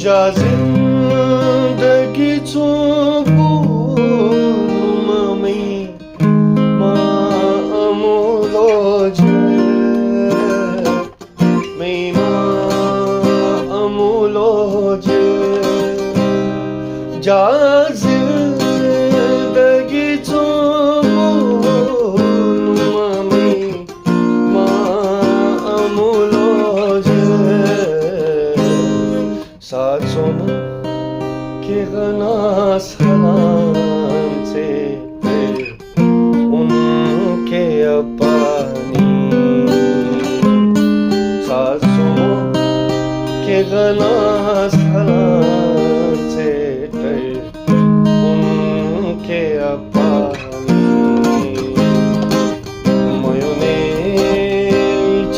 जा जिंदगीचो पूनमई अमूलोज अमूलोज जा जिंदगीचो पूनमई अमूलोज साचोन के गनास हलांचे उनके अपानी साचोन के गनास हलांचे उनके अपानी मयोने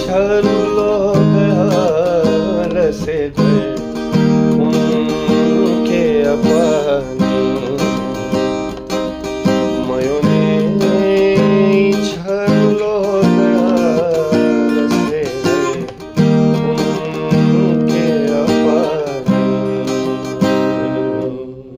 छरुलो गया से उनके अपानी